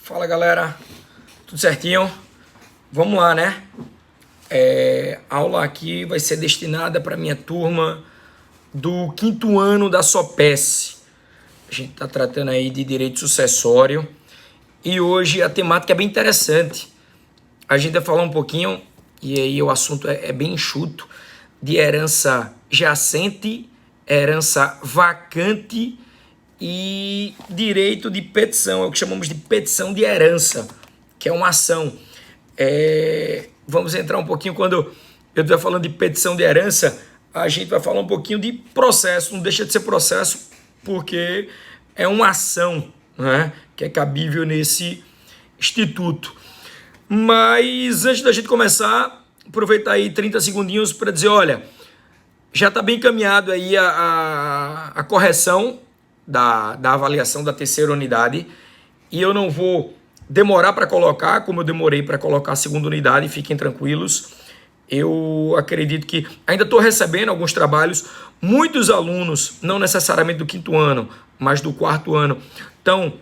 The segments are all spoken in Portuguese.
Fala galera, tudo certinho? Vamos lá, né? A aula aqui vai ser destinada para minha turma do 5º ano da SOPES. A gente está tratando aí de direito sucessório e hoje a temática é bem interessante. A gente vai falar um pouquinho, e aí o assunto é bem enxuto, de herança jacente, herança vacante e direito de petição, é o que chamamos de petição de herança, que é uma ação. Vamos entrar um pouquinho, quando eu estiver falando de petição de herança, a gente vai falar um pouquinho de processo, não deixa de ser processo, porque é uma ação, né, que é cabível nesse instituto. Mas antes da gente começar, aproveitar aí 30 segundinhos para dizer, olha, já está bem encaminhado aí a correção da avaliação da 3ª unidade, e eu não vou demorar para colocar, como eu demorei para colocar a 2ª unidade, fiquem tranquilos. Eu acredito que ainda estou recebendo alguns trabalhos, muitos alunos, não necessariamente do 5º ano, mas do 4º ano, estão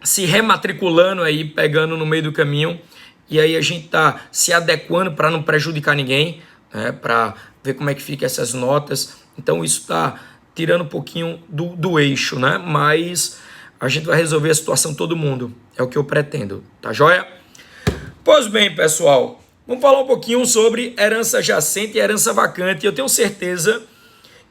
se rematriculando aí, pegando no meio do caminho, e aí a gente está se adequando para não prejudicar ninguém, né, para ver como é que fica essas notas. Então isso está tirando um pouquinho do eixo, né? Mas a gente vai resolver a situação todo mundo. É o que eu pretendo, tá joia? Pois bem, pessoal, vamos falar um pouquinho sobre herança jacente e herança vacante. Eu tenho certeza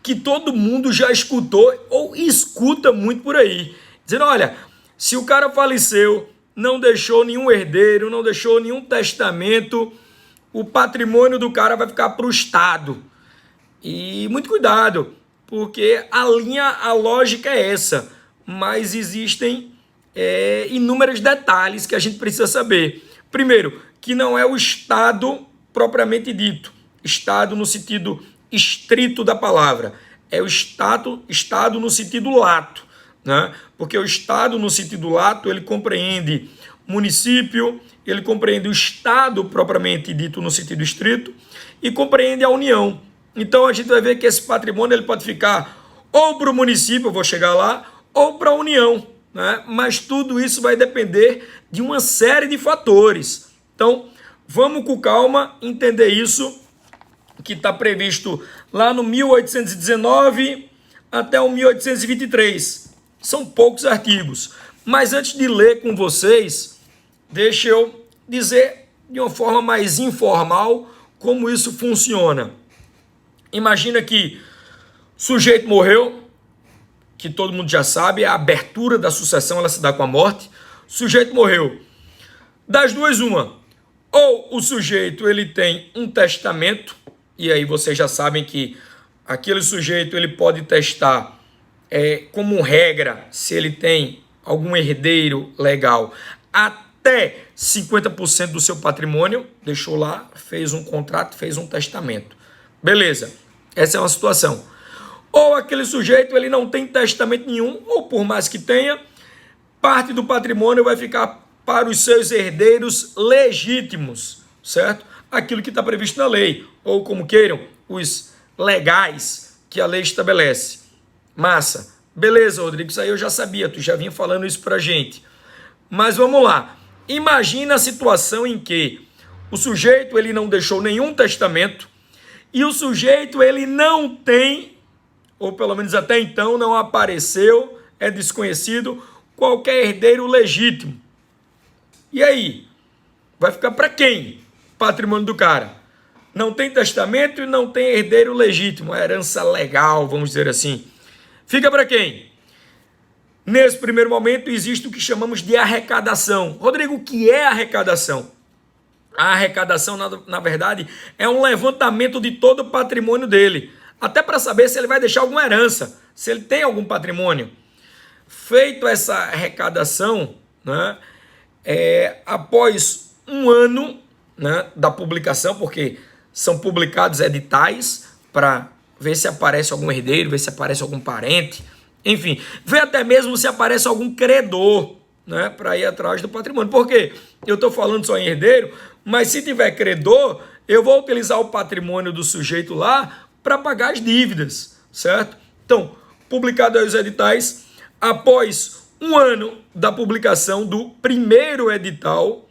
que todo mundo já escutou ou escuta muito por aí, dizendo, olha, se o cara faleceu, não deixou nenhum herdeiro, não deixou nenhum testamento, o patrimônio do cara vai ficar para o Estado. E muito cuidado, porque a lógica é essa, mas existem inúmeros detalhes que a gente precisa saber. Primeiro, que não é o Estado propriamente dito, Estado no sentido estrito da palavra, é o Estado no sentido lato, né? Porque o Estado no sentido lato, ele compreende município, ele compreende o Estado propriamente dito no sentido estrito e compreende a União. Então a gente vai ver que esse patrimônio ele pode ficar ou para o município, eu vou chegar lá, ou para a União, né? Mas tudo isso vai depender de uma série de fatores. Então vamos com calma entender isso, que está previsto lá no 1819 até o 1823. São poucos artigos. Mas antes de ler com vocês, deixa eu dizer de uma forma mais informal como isso funciona. Imagina que o sujeito morreu, que todo mundo já sabe, a abertura da sucessão ela se dá com a morte. O sujeito morreu. Das duas, uma. Ou o sujeito ele tem um testamento, e aí vocês já sabem que aquele sujeito ele pode testar como regra, se ele tem algum herdeiro legal, até 50% do seu patrimônio, deixou lá, fez um contrato, fez um testamento. Beleza, essa é uma situação. Ou aquele sujeito ele não tem testamento nenhum, ou por mais que tenha, parte do patrimônio vai ficar para os seus herdeiros legítimos, certo? Aquilo que está previsto na lei, ou como queiram, os legais que a lei estabelece. Massa. Beleza, Rodrigo, isso aí eu já sabia, tu já vinha falando isso pra gente. Mas vamos lá. Imagina a situação em que o sujeito ele não deixou nenhum testamento e o sujeito ele não tem, ou pelo menos até então não apareceu, é desconhecido, qualquer herdeiro legítimo. E aí? Vai ficar para quem? Patrimônio do cara. Não tem testamento e não tem herdeiro legítimo, herança legal, vamos dizer assim. Fica para quem? Nesse primeiro momento existe o que chamamos de arrecadação. Rodrigo, o que é arrecadação? A arrecadação, na verdade, é um levantamento de todo o patrimônio dele, até para saber se ele vai deixar alguma herança, se ele tem algum patrimônio. Feito essa arrecadação, né, após um ano, né, da publicação, porque são publicados editais para ver se aparece algum herdeiro, ver se aparece algum parente, enfim, ver até mesmo se aparece algum credor, né, para ir atrás do patrimônio. Por quê? Eu estou falando só em herdeiro, mas se tiver credor, eu vou utilizar o patrimônio do sujeito lá para pagar as dívidas, certo? Então, publicados aí os editais, após um ano da publicação do primeiro edital,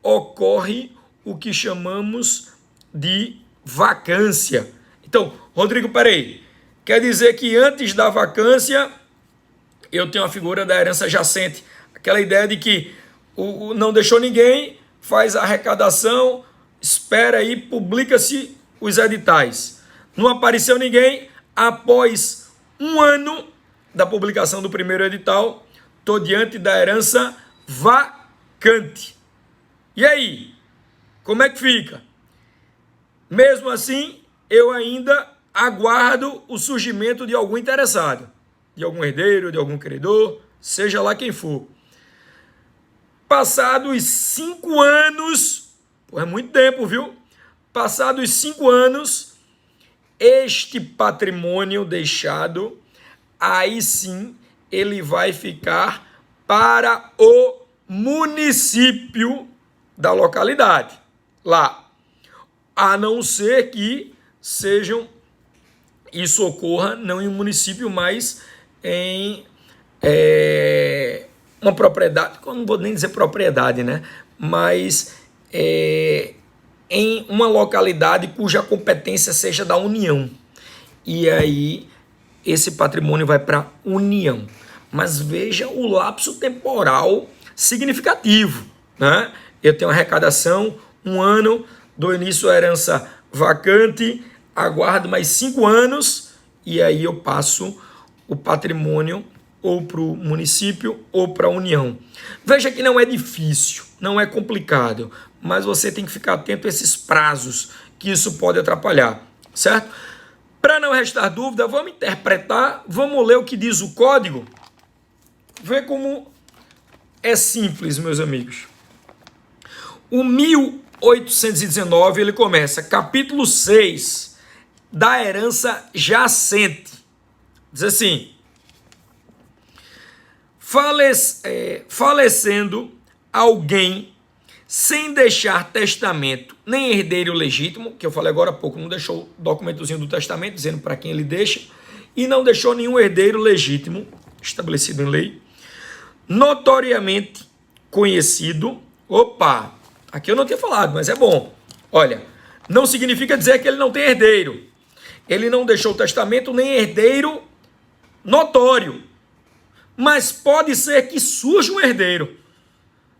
ocorre o que chamamos de vacância. Então, Rodrigo, peraí, quer dizer que antes da vacância eu tenho a figura da herança jacente, aquela ideia de que não deixou ninguém, faz a arrecadação, espera aí, publica-se os editais. Não apareceu ninguém, após um ano da publicação do primeiro edital, estou diante da herança vacante. E aí, como é que fica? Mesmo assim, eu ainda aguardo o surgimento de algum interessado, de algum herdeiro, de algum credor, seja lá quem for. Passados 5 anos, é muito tempo, viu? Passados 5 anos, este patrimônio deixado, aí sim ele vai ficar para o município da localidade, lá. A não ser que isso ocorra não em um município, mas em uma propriedade, eu não vou nem dizer propriedade, né? Mas em uma localidade cuja competência seja da União. E aí esse patrimônio vai para a União. Mas veja o lapso temporal significativo, né? Eu tenho arrecadação, 1 ano, dou início à herança vacante, aguardo mais 5 anos e aí eu passo o patrimônio ou para o município ou para a União. Veja que não é difícil, não é complicado, mas você tem que ficar atento a esses prazos, que isso pode atrapalhar, certo? Para não restar dúvida, vamos interpretar, vamos ler o que diz o código. Vê como é simples, meus amigos. O 1819, ele começa, capítulo 6, da herança jacente. Diz assim: falecendo alguém sem deixar testamento nem herdeiro legítimo, que eu falei agora há pouco, não deixou o documentozinho do testamento dizendo para quem ele deixa, e não deixou nenhum herdeiro legítimo estabelecido em lei, notoriamente conhecido. Opa, aqui eu não tinha falado, mas é bom. Olha, não significa dizer que ele não tem herdeiro. Ele não deixou testamento nem herdeiro notório. Mas pode ser que surja um herdeiro.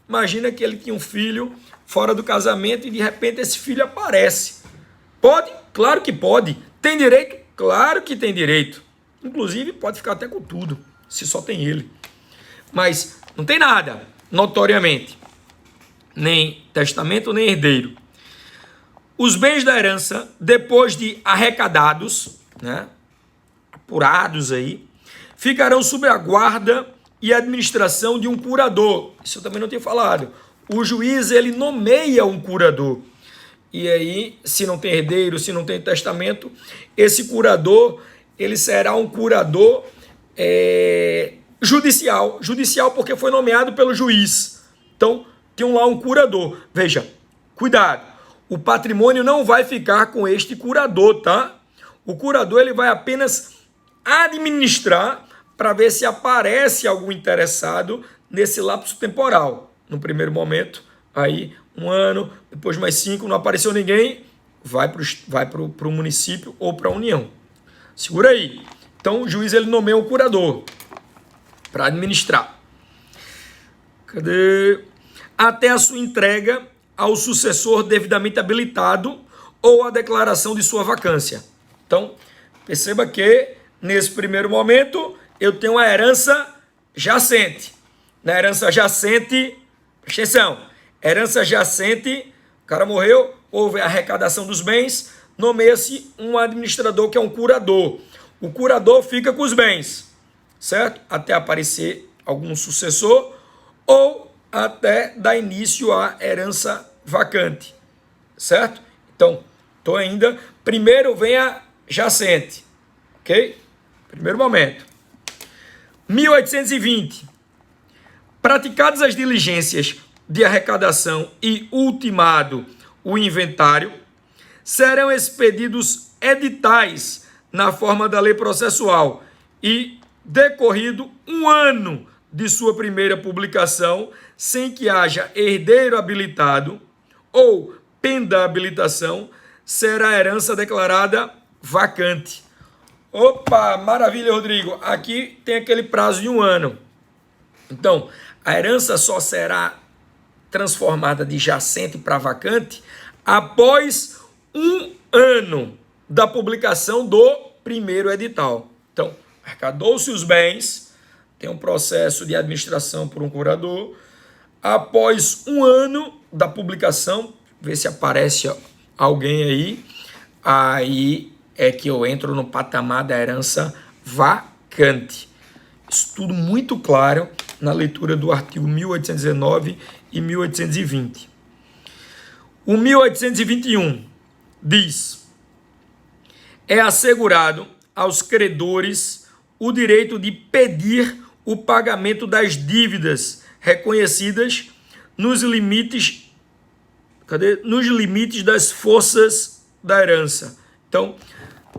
Imagina que ele tinha um filho fora do casamento e de repente esse filho aparece. Pode? Claro que pode. Tem direito? Claro que tem direito. Inclusive pode ficar até com tudo, se só tem ele. Mas não tem nada, notoriamente. Nem testamento, nem herdeiro. Os bens da herança, depois de arrecadados, né, apurados aí, ficarão sob a guarda e administração de um curador. Isso eu também não tinha falado. O juiz, ele nomeia um curador. E aí, se não tem herdeiro, se não tem testamento, esse curador, ele será um curador judicial. Judicial porque foi nomeado pelo juiz. Então, tem lá um curador. Veja, cuidado. O patrimônio não vai ficar com este curador, tá? O curador, ele vai apenas administrar para ver se aparece algum interessado nesse lapso temporal. No primeiro momento, aí 1 ano, depois mais 5, não apareceu ninguém, vai para o município ou para a União. Segura aí. Então, o juiz, ele nomeia um curador para administrar. Cadê? Até a sua entrega ao sucessor devidamente habilitado ou a declaração de sua vacância. Então, perceba que, nesse primeiro momento, eu tenho a herança jacente. Na herança jacente, presta atenção, herança jacente, o cara morreu, houve a arrecadação dos bens, nomeia-se um administrador que é um curador. O curador fica com os bens, certo? Até aparecer algum sucessor ou até dar início à herança vacante, certo? Então, estou ainda, primeiro vem a jacente, ok? Primeiro momento. 1820. Praticadas as diligências de arrecadação e ultimado o inventário, serão expedidos editais na forma da lei processual e decorrido 1 ano de sua primeira publicação, sem que haja herdeiro habilitado ou penda a habilitação, será a herança declarada vacante. Opa, maravilha, Rodrigo. Aqui tem aquele prazo de 1 ano. Então, a herança só será transformada de jacente para vacante após 1 ano da publicação do primeiro edital. Então, arrecadou-se os bens, tem um processo de administração por um curador. Após 1 ano da publicação, ver se aparece alguém aí é que eu entro no patamar da herança vacante. Isso tudo muito claro na leitura do artigo 1819 e 1820. O 1821 diz: é assegurado aos credores o direito de pedir o pagamento das dívidas reconhecidas nos limites das forças da herança. Então,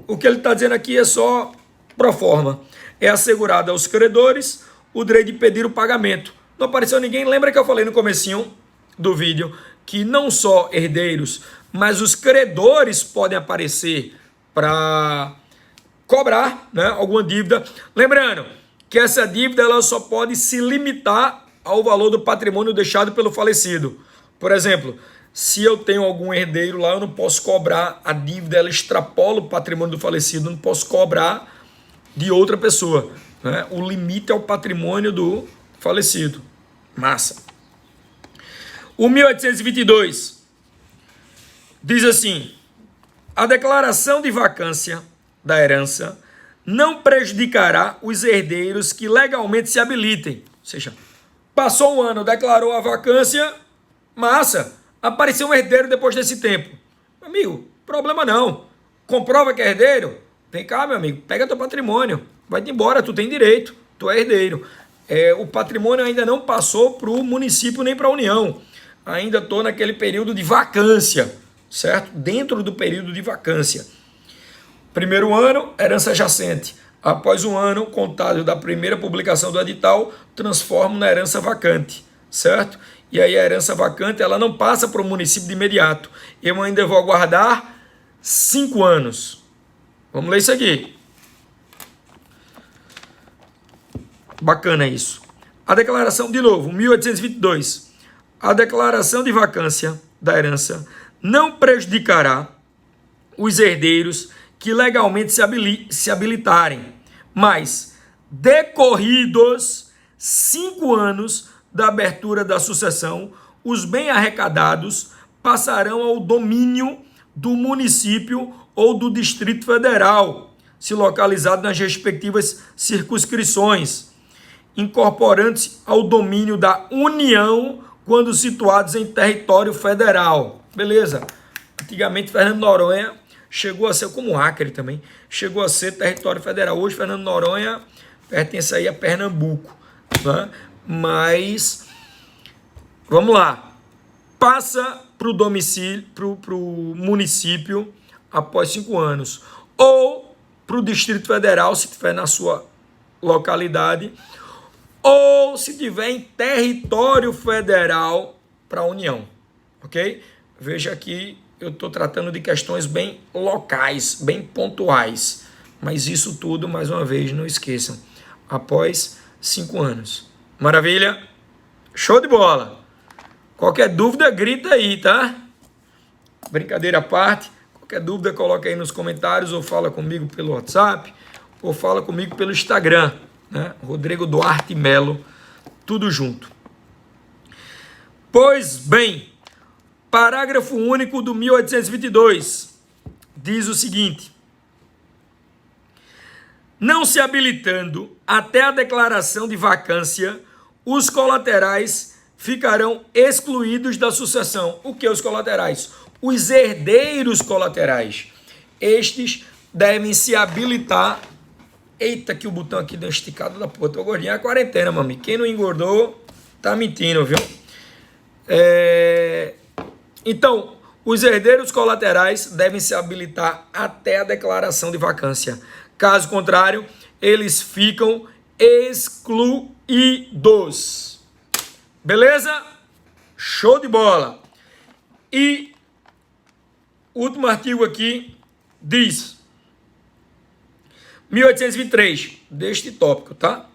o que ele está dizendo aqui é só pro forma. É assegurado aos credores o direito de pedir o pagamento. Não apareceu ninguém. Lembra que eu falei no comecinho do vídeo que não só herdeiros, mas os credores podem aparecer para cobrar, né, alguma dívida. Lembrando que essa dívida ela só pode se limitar ao valor do patrimônio deixado pelo falecido. Por exemplo, se eu tenho algum herdeiro lá, eu não posso cobrar a dívida, ela extrapola o patrimônio do falecido, eu não posso cobrar de outra pessoa, né? O limite é o patrimônio do falecido. Massa. O 1822 diz assim: a declaração de vacância da herança não prejudicará os herdeiros que legalmente se habilitem. Ou seja, passou 1 ano, declarou a vacância, massa, apareceu um herdeiro depois desse tempo. Amigo, problema não. Comprova que é herdeiro? Vem cá, meu amigo, pega teu patrimônio, vai-te embora, tu tem direito, tu é herdeiro. O patrimônio ainda não passou para o município nem para a União. Ainda estou naquele período de vacância, certo? Dentro do período de vacância. Primeiro ano, herança jacente. Após 1 ano, contado da primeira publicação do edital, transformo na herança vacante, certo? E aí a herança vacante, ela não passa para o município de imediato. Eu ainda vou aguardar 5 anos. Vamos ler isso aqui. Bacana isso. A declaração, de novo, 1822. A declaração de vacância da herança não prejudicará os herdeiros que legalmente se habilitarem, mas decorridos 5 anos da abertura da sucessão, os bens arrecadados passarão ao domínio do município ou do Distrito Federal, se localizado nas respectivas circunscrições, incorporando-se ao domínio da União quando situados em território federal. Beleza. Antigamente, Fernando de Noronha chegou a ser, como o Acre também, chegou a ser território federal. Hoje, Fernando de Noronha pertence aí a Pernambuco, né? Mas, vamos lá. Passa para o domicílio, para o município após 5 anos. Ou para o Distrito Federal, se estiver na sua localidade, ou se tiver em território federal para a União, ok? Veja aqui, eu estou tratando de questões bem locais, bem pontuais, mas isso tudo, mais uma vez, não esqueçam, após 5 anos. Maravilha? Show de bola! Qualquer dúvida, grita aí, tá? Brincadeira à parte, qualquer dúvida, coloca aí nos comentários, ou fala comigo pelo WhatsApp, ou fala comigo pelo Instagram, né? Rodrigo Duarte Melo, tudo junto. Pois bem, parágrafo único do 1822 diz o seguinte: não se habilitando até a declaração de vacância, os colaterais ficarão excluídos da sucessão. O que os colaterais? Os herdeiros colaterais. Estes devem se habilitar. Eita, que o botão aqui deu esticado da porra. Tô gordinho, é a quarentena, mami. Quem não engordou, tá mentindo, viu? Então, os herdeiros colaterais devem se habilitar até a declaração de vacância. Caso contrário, eles ficam excluídos 1892. Beleza? Show de bola. E o último artigo aqui diz 1823, deste tópico, tá?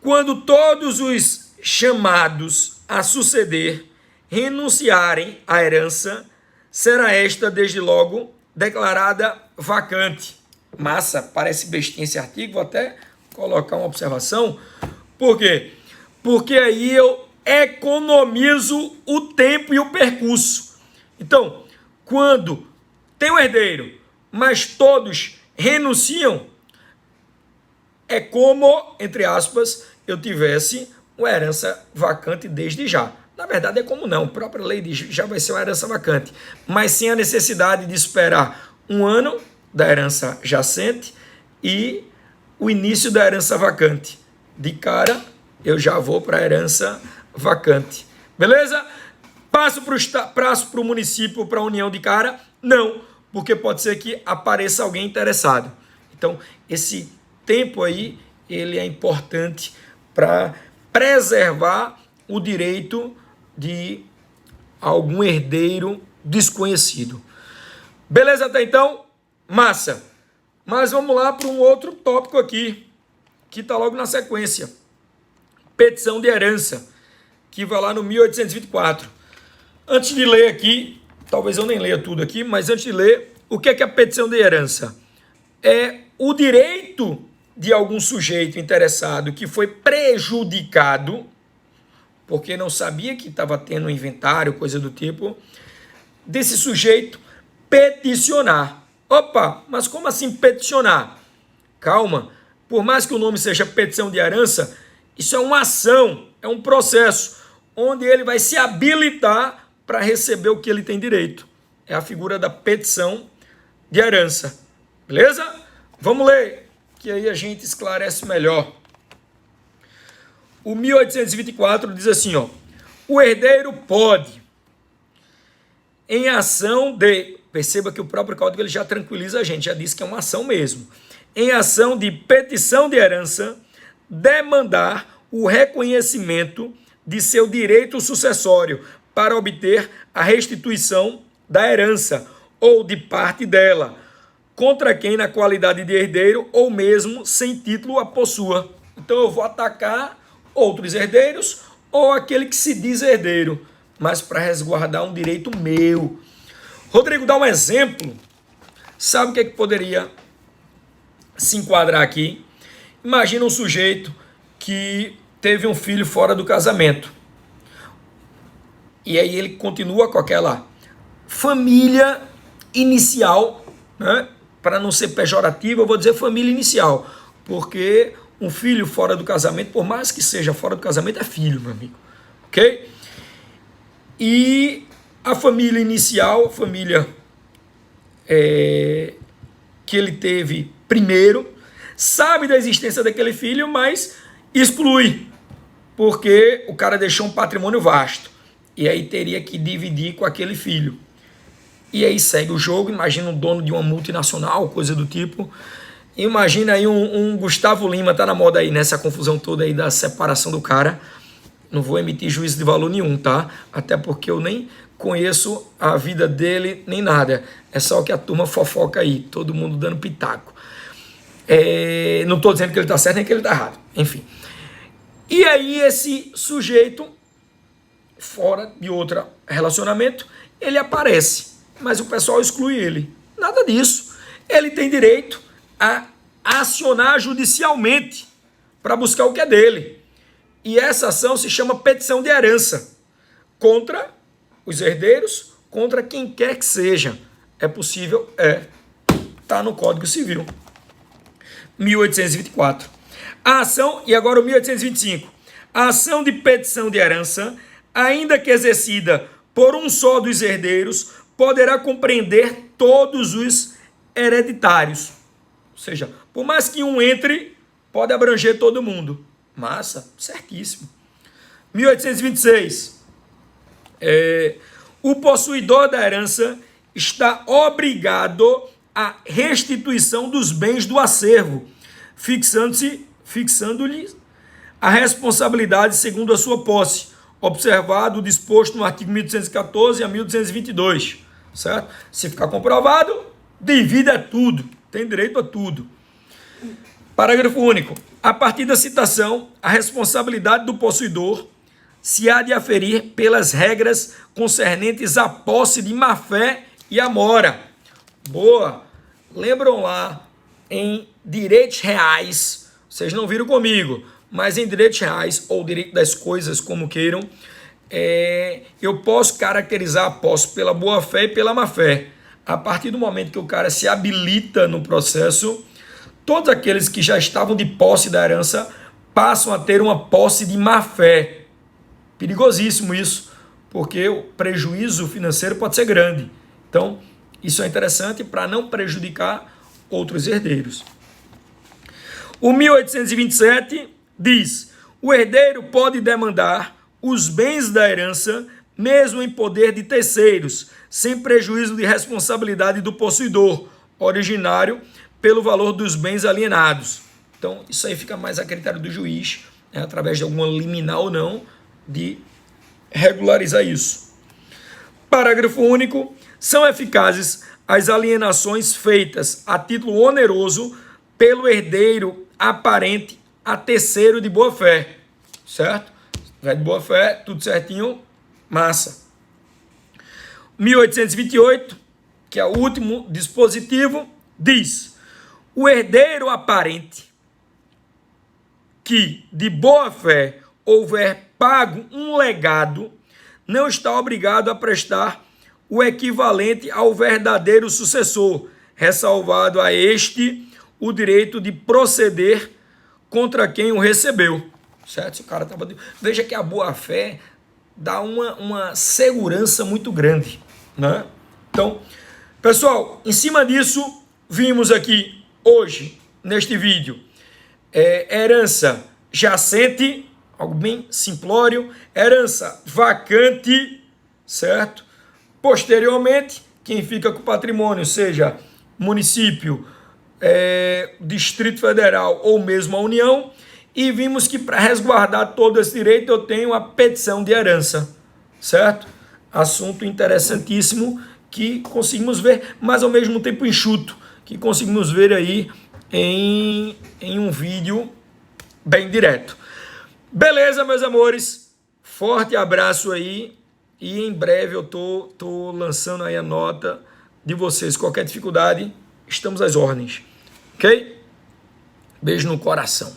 Quando todos os chamados a suceder renunciarem à herança, será esta desde logo declarada vacante. Massa, parece bestinha esse artigo, vou até colocar uma observação. Por quê? Porque aí eu economizo o tempo e o percurso. Então, quando tem um herdeiro, mas todos renunciam, é como, entre aspas, eu tivesse uma herança vacante desde já. Na verdade é como não, a própria lei diz já vai ser uma herança vacante, mas sem a necessidade de esperar um ano da herança jacente e o início da herança vacante. De cara, eu já vou para a herança vacante. Beleza? Passo para o município, para a união de cara? Não, porque pode ser que apareça alguém interessado. Então, esse tempo aí, ele é importante para preservar o direito de algum herdeiro desconhecido. Beleza até então? Massa. Mas vamos lá para um outro tópico aqui, que está logo na sequência. Petição de herança, que vai lá no 1824. Antes de ler aqui, talvez eu nem leia tudo aqui, mas antes de ler, o que é a petição de herança? É o direito de algum sujeito interessado que foi prejudicado, porque não sabia que estava tendo um inventário, coisa do tipo, desse sujeito peticionar. Opa, mas como assim peticionar? Calma, por mais que o nome seja petição de herança, isso é uma ação, é um processo, onde ele vai se habilitar para receber o que ele tem direito. É a figura da petição de herança. Beleza? Vamos ler, que aí a gente esclarece melhor. O 1824 diz assim, ó, o herdeiro pode, em ação de... Perceba que o próprio código ele já tranquiliza a gente, já diz que é uma ação mesmo. Em ação de petição de herança, demandar o reconhecimento de seu direito sucessório para obter a restituição da herança ou de parte dela, contra quem na qualidade de herdeiro ou mesmo sem título a possua. Então eu vou atacar outros herdeiros ou aquele que se diz herdeiro, mas para resguardar um direito meu. Rodrigo, dá um exemplo. Sabe o que poderia se enquadrar aqui? Imagina um sujeito que teve um filho fora do casamento. E aí ele continua com aquela família inicial, né? Para não ser pejorativo, eu vou dizer família inicial, porque um filho fora do casamento, por mais que seja fora do casamento, é filho, meu amigo. Ok? E a família inicial, a família que ele teve primeiro, sabe da existência daquele filho, mas exclui, porque o cara deixou um patrimônio vasto, e aí teria que dividir com aquele filho. E aí segue o jogo, imagina um dono de uma multinacional, coisa do tipo, imagina aí um Gustavo Lima, tá na moda aí, nessa confusão toda aí da separação do cara. Não vou emitir juízo de valor nenhum, tá? Até porque eu nem conheço a vida dele, nem nada. É só o que a turma fofoca aí, todo mundo dando pitaco. Não estou dizendo que ele está certo nem que ele está errado. Enfim. E aí esse sujeito, fora de outro relacionamento, ele aparece. Mas o pessoal exclui ele. Nada disso. Ele tem direito a acionar judicialmente para buscar o que é dele. E essa ação se chama petição de herança contra os herdeiros, contra quem quer que seja. É possível? Está no Código Civil. 1824. A ação, e agora o 1825. A ação de petição de herança, ainda que exercida por um só dos herdeiros, poderá compreender todos os hereditários. Ou seja, por mais que um entre, pode abranger todo mundo. Massa, certíssimo. 1826. O possuidor da herança está obrigado à restituição dos bens do acervo, fixando-lhe a responsabilidade segundo a sua posse, observado o disposto no artigo 1214 a 1222, certo? Se ficar comprovado, divida tudo, tem direito a tudo. Parágrafo único. A partir da citação, a responsabilidade do possuidor se há de aferir pelas regras concernentes à posse de má-fé e à mora. Boa! Lembram lá, em direitos reais, vocês não viram comigo, mas em direitos reais, ou direito das coisas, como queiram, eu posso caracterizar a posse pela boa-fé e pela má-fé. A partir do momento que o cara se habilita no processo, todos aqueles que já estavam de posse da herança passam a ter uma posse de má-fé. Perigosíssimo isso, porque o prejuízo financeiro pode ser grande. Então, isso é interessante para não prejudicar outros herdeiros. O 1827 diz: o herdeiro pode demandar os bens da herança, mesmo em poder de terceiros, sem prejuízo de responsabilidade do possuidor originário pelo valor dos bens alienados. Então, isso aí fica mais a critério do juiz, através de alguma liminar ou não, de regularizar isso. Parágrafo único. São eficazes as alienações feitas a título oneroso pelo herdeiro aparente a terceiro de boa-fé. Certo? Vai de boa-fé, tudo certinho, massa. 1828, que é o último dispositivo, diz: o herdeiro aparente que de boa-fé houver pago um legado, não está obrigado a prestar o equivalente ao verdadeiro sucessor, ressalvado a este o direito de proceder contra quem o recebeu. Certo? Se o cara tava... Veja que a boa-fé dá uma segurança muito grande, né? Então, pessoal, em cima disso, vimos aqui hoje, neste vídeo, herança jacente, algo bem simplório, herança vacante, certo? Posteriormente, quem fica com o patrimônio, seja município, Distrito Federal ou mesmo a União, e vimos que para resguardar todo esse direito eu tenho a petição de herança, certo? Assunto interessantíssimo que conseguimos ver, mas ao mesmo tempo enxuto, que conseguimos ver aí em um vídeo bem direto. Beleza, meus amores? Forte abraço aí e em breve eu tô lançando aí a nota de vocês. Qualquer dificuldade, estamos às ordens. Ok? Beijo no coração.